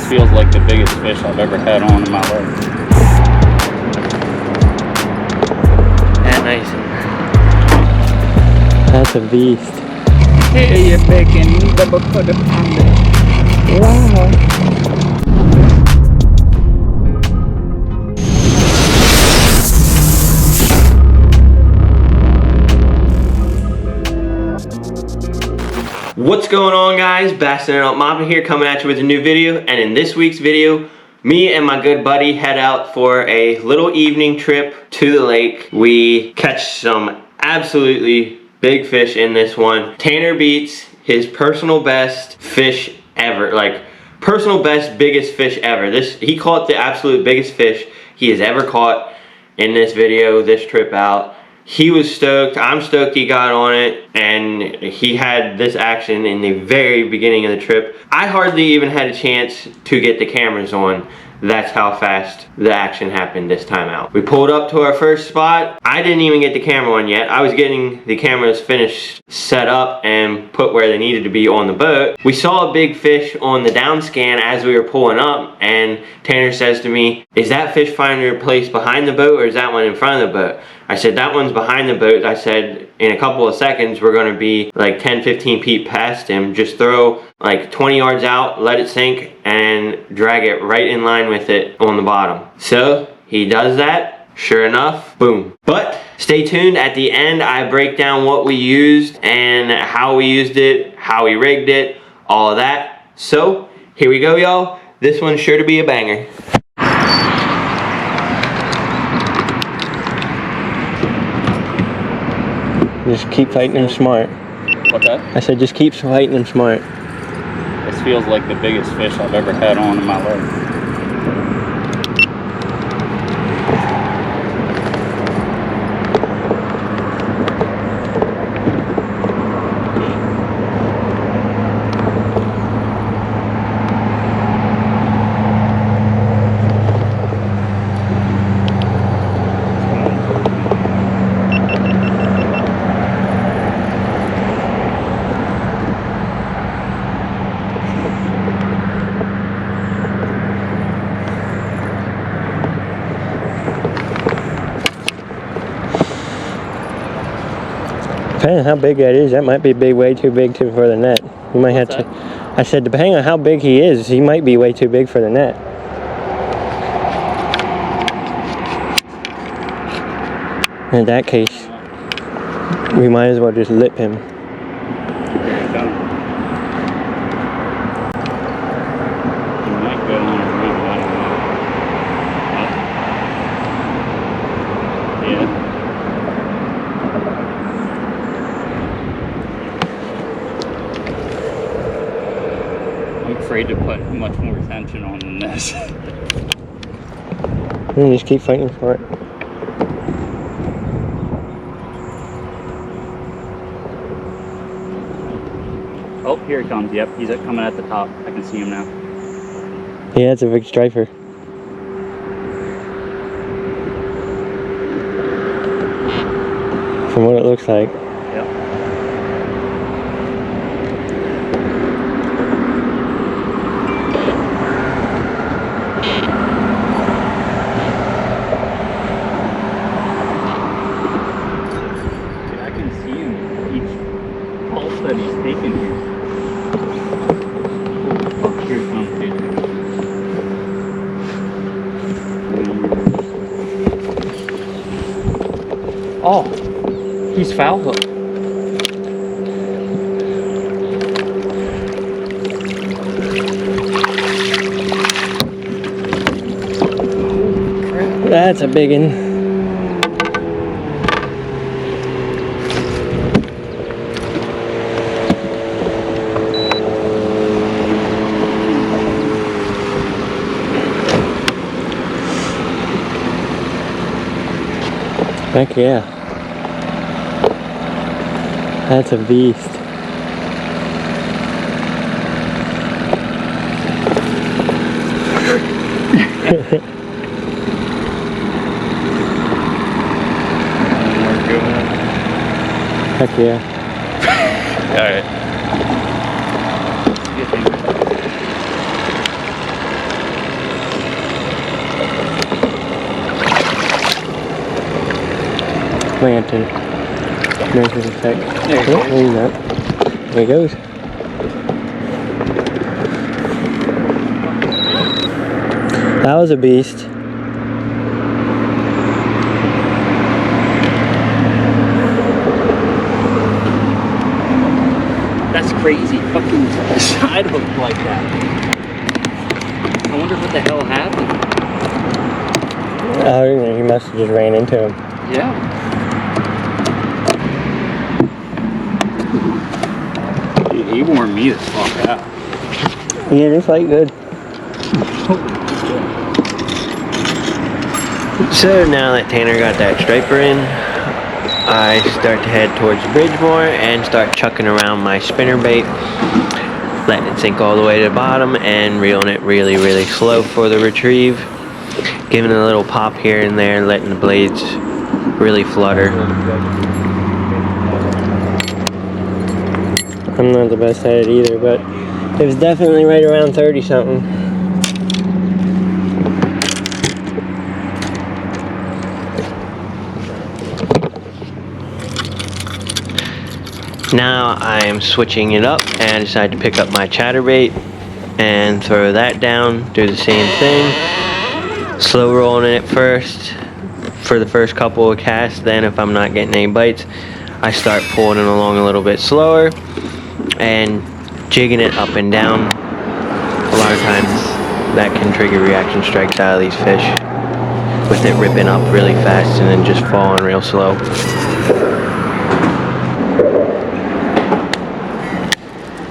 feels like the biggest fish I've ever had on in my life. Yeah, nice. That's a beast. Hey, you're making double quarter pounder. Wow. What's going on, guys? Bassin' Out Mopping here, coming at you with a new video. And in this week's video, me and my good buddy head out for a little evening trip to the lake. We catch some absolutely big fish in this one. Tanner beats his personal best fish ever, like personal best biggest fish ever. He caught the absolute biggest fish he has ever caught in this video, this trip out. He was stoked, I'm stoked he got on it, and he had this action in the very beginning of the trip. I hardly even had a chance to get the cameras on. That's how fast the action happened this time out. We pulled up to our first spot. I didn't even get the camera on yet. I was getting the cameras finished, set up, and put where they needed to be on the boat. We saw a big fish on the down scan as we were pulling up, and Tanner says to me, "Is that fish finder placed behind the boat or is that one in front of the boat?" I said, "That one's behind the boat." I said, "In a couple of seconds, we're gonna be like 10, 15 feet past him. Just throw like 20 yards out, let it sink, and drag it right in line with it on the bottom." So he does that. Sure enough, boom. But stay tuned. At the end, I break down what we used and how we used it, how we rigged it, all of that. So here we go, y'all. This one's sure to be a banger. Just keep fighting him smart. What's that? I said just keep fighting him smart. This feels like the biggest fish I've ever had on in my life. Depending on how big that is, that might be way too big for the net. You might have to. I said, depending on how big he is, he might be way too big for the net. In that case, we might as well just lip him. I'm afraid to put much more attention on than this. Just keep fighting for it. Oh, here he comes. Yep, he's coming at the top. I can see him now. Yeah, it's a big striper. From what it looks like. Yep. I can see him each pulse that he's taking here. Oh, here he comes, dude. Oh, he's foul hooked. That's a big one. Heck yeah. That's a beast. Heck yeah. Alright. Lantern. Measure effect. There he Oh, goes. there you go. There he goes. That was a beast. That's crazy. Fucking side hook like that. I wonder what the hell happened. Oh, he must have just ran into him. Yeah. Dude, he wore me the fuck out. Yeah, they fight good. So now that Tanner got that striper in, I start to head towards the bridge more and start chucking around my spinner bait, letting it sink all the way to the bottom and reeling it really, really slow for the retrieve. Giving it a little pop here and there, letting the blades really flutter. I'm not the best at it either, but it was definitely right around 30 something. Now I am switching it up and I decide to pick up my chatterbait and throw that down, do the same thing. Slow rolling it first for the first couple of casts, then if I'm not getting any bites, I start pulling it along a little bit slower and jigging it up and down. A lot of times that can trigger reaction strikes out of these fish, with it ripping up really fast and then just falling real slow.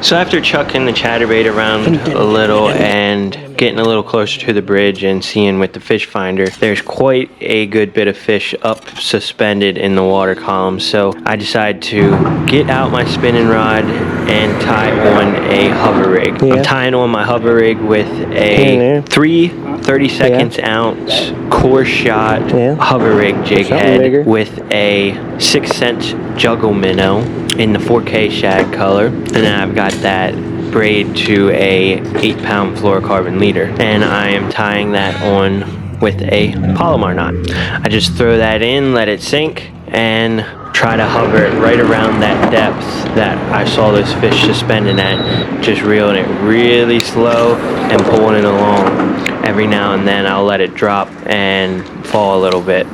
So after chucking the chatterbait around a little and getting a little closer to the bridge and seeing with the fish finder, there's quite a good bit of fish up suspended in the water column. So I decide to get out my spinning rod and tie on a hover rig. Yeah. I'm tying on my hover rig with a 3 32 ounce core shot hover rig jig head bigger. with a 6 cent juggle minnow in the 4K shad color, and then I've got that braid to a 8-pound fluorocarbon leader, and I am tying that on with a Palomar knot. I just throw that in, let it sink, and try to hover it right around that depth that I saw this fish suspending at, just reeling it really slow and pulling it along. Every now and then I'll let it drop and fall a little bit.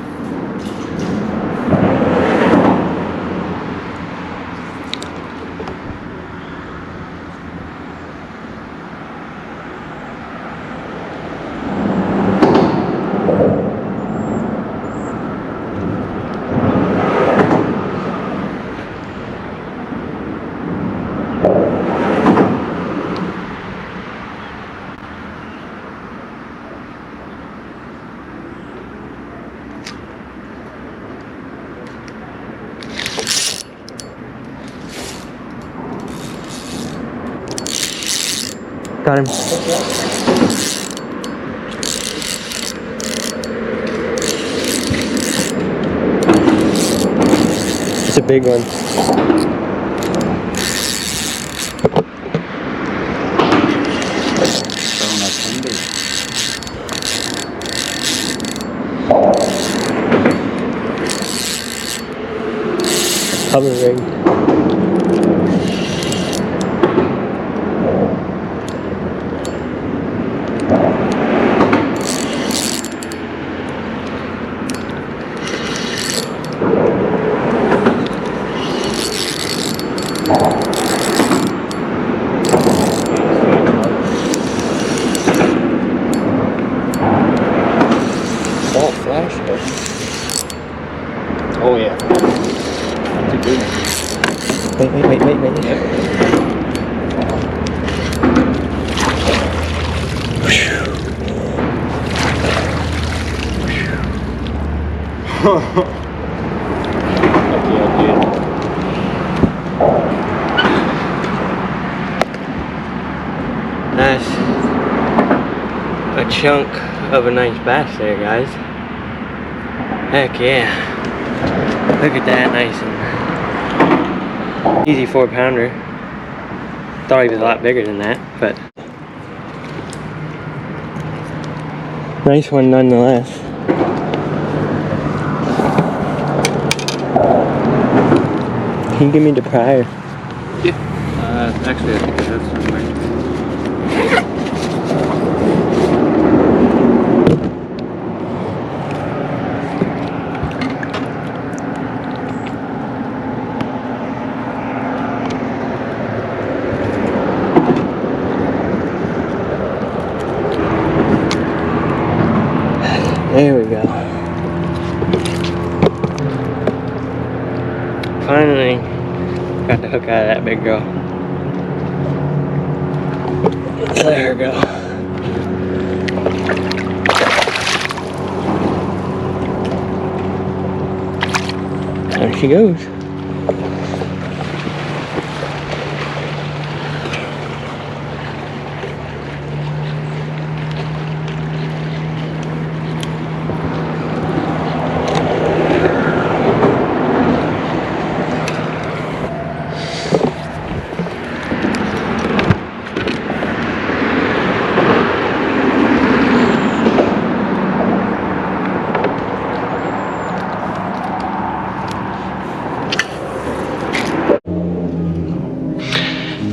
Got him. It's a big one. Hover rig. Ball flash though. Oh yeah. That's a good one. Wait. That's a chunk of a nice bass there, guys. Heck yeah. Look at that, nice and easy 4-pounder. Thought he was a lot bigger than that, but Nice one nonetheless. Can you give me the prior? Actually, I think I have some right. There we go. Finally got the hook out of that big girl. Let her go. There she goes.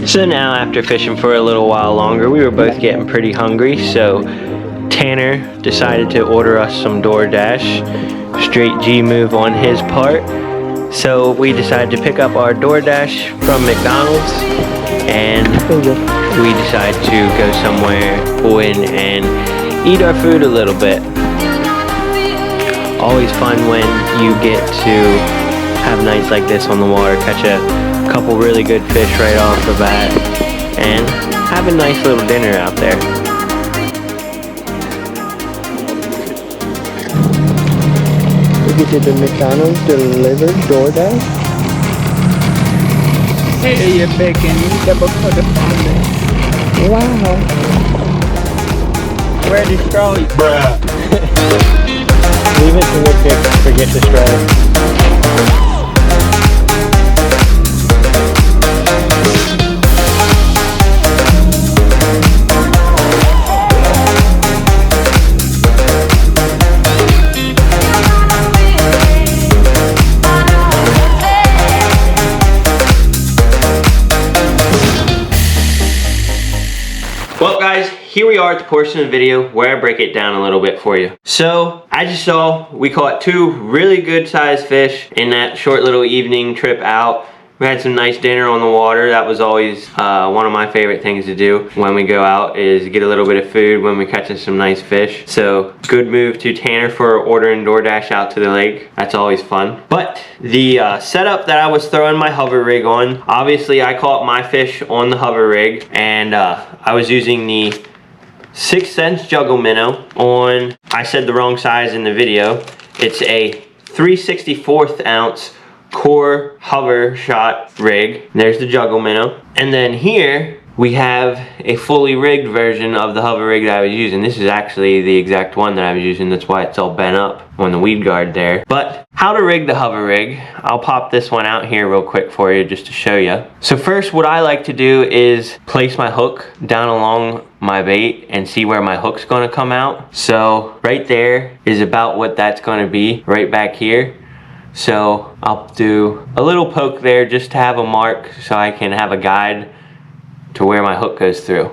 So now, after fishing for a little while longer, we were both getting pretty hungry, so Tanner decided to order us some DoorDash. Straight G move on his part. So we decided to pick up our DoorDash from McDonald's, and we decided to go somewhere, pull in, and eat our food a little bit. Always fun when you get to have nights like this on the water, catch a couple really good fish right off the bat, and have a nice little dinner out there. We get the McDonald's delivered DoorDash. Hey, you bacon, double for the family. Wow. Where the straw? Bruh. Leave it to forget the straw. Well guys, here we are at the portion of the video where I break it down a little bit for you. So, as you saw, we caught two really good sized fish in that short little evening trip out. We had some nice dinner on the water. That was always one of my favorite things to do when we go out, is get a little bit of food when we're catching some nice fish. So good move to Tanner for ordering DoorDash out to the lake. That's always fun. But the setup that I was throwing my hover rig on, obviously I caught my fish on the hover rig, and I was using the 6th Sense Juggle Minnow on, I said the wrong size in the video. It's a 3/64 ounce core hover shot rig. There's the Juggle Minnow. And then here we have a fully rigged version of the hover rig that I was using. This is actually the exact one that I was using. That's why it's all bent up on the weed guard there. But how to rig the hover rig, I'll pop this one out here real quick for you just to show you. So first, what I like to do is place my hook down along my bait and see where my hook's gonna come out. So right there is about what that's gonna be, right back here. So I'll do a little poke there just to have a mark so I can have a guide to where my hook goes through.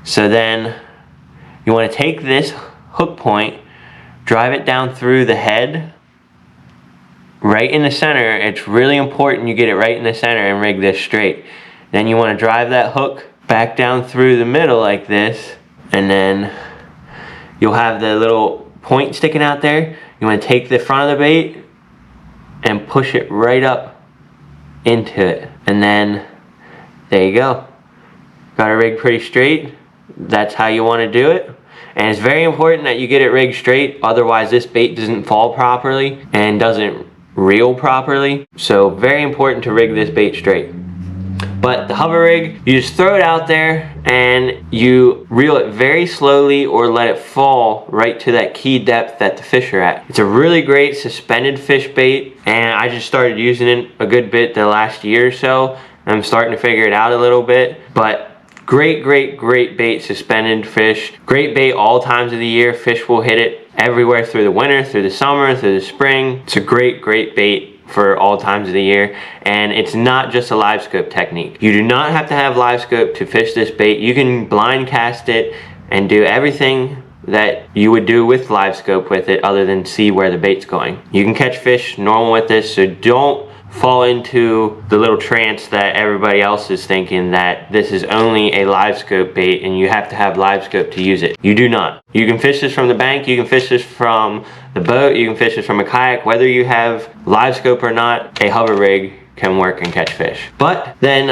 So then you want to take this hook point, drive it down through the head, right in the center. It's really important you get it right in the center and rig this straight. Then you want to drive that hook back down through the middle like this, and then you'll have the little point sticking out there. You want to take the front of the bait and push it right up into it, and then there you go. Got it rigged pretty straight. That's how you want to do it, and it's very important that you get it rigged straight, otherwise this bait doesn't fall properly and doesn't reel properly. So very important to rig this bait straight. But the hover rig, you just throw it out there and you reel it very slowly or let it fall right to that key depth that the fish are at. It's a really great suspended fish bait, and I just started using it a good bit the last year or so. I'm starting to figure it out a little bit, but great bait, suspended fish. Great bait all times of the year. Fish will hit it everywhere through the winter, through the summer, through the spring. It's a great bait for all times of the year, and it's not just a live scope technique. You do not have to have live scope to fish this bait. You can blind cast it and do everything that you would do with live scope with it other than see where the bait's going. You can catch fish normal with this, so don't fall into the little trance that everybody else is thinking that this is only a live scope bait and you have to have live scope to use it. You do not. You can fish this from the bank, you can fish this from the boat, you can fish this from a kayak. Whether you have live scope or not, a hover rig can work and catch fish. But then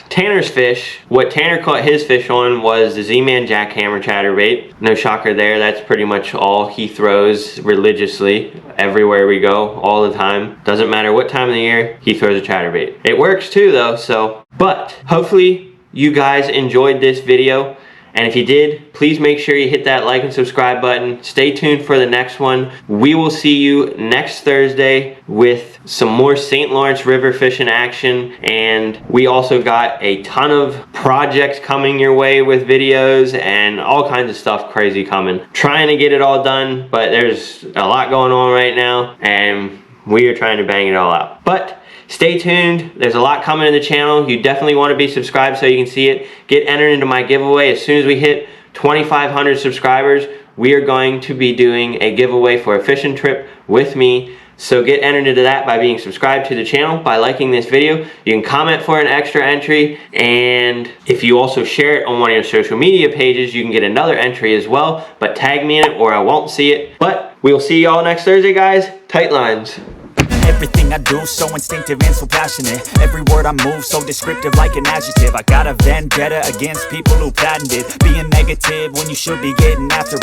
Tanner's fish, what Tanner caught his fish on was the Z-Man jackhammer chatterbait. No shocker there, that's pretty much all he throws religiously everywhere we go, all the time. Doesn't matter what time of the year, he throws a chatterbait. It works too though, so. But hopefully you guys enjoyed this video. And if you did, please make sure you hit that like and subscribe button. Stay tuned for the next one. We will see you next Thursday with some more St. Lawrence River fishing action. And we also got a ton of projects coming your way with videos and all kinds of stuff crazy coming. Trying to get it all done, but there's a lot going on right now and we are trying to bang it all out. But stay tuned. There's a lot coming in the channel. You definitely want to be subscribed so you can see it. Get entered into my giveaway. As soon as we hit 2,500 subscribers, we are going to be doing a giveaway for a fishing trip with me. So get entered into that by being subscribed to the channel, by liking this video. You can comment for an extra entry, and if you also share it on one of your social media pages, you can get another entry as well. But tag me in it or I won't see it. But we'll see y'all next Thursday, guys. Tight lines. Everything I do, so instinctive and so passionate. Every word I move, so descriptive like an adjective. I got a vendetta against people who patented being negative when you should be getting after it.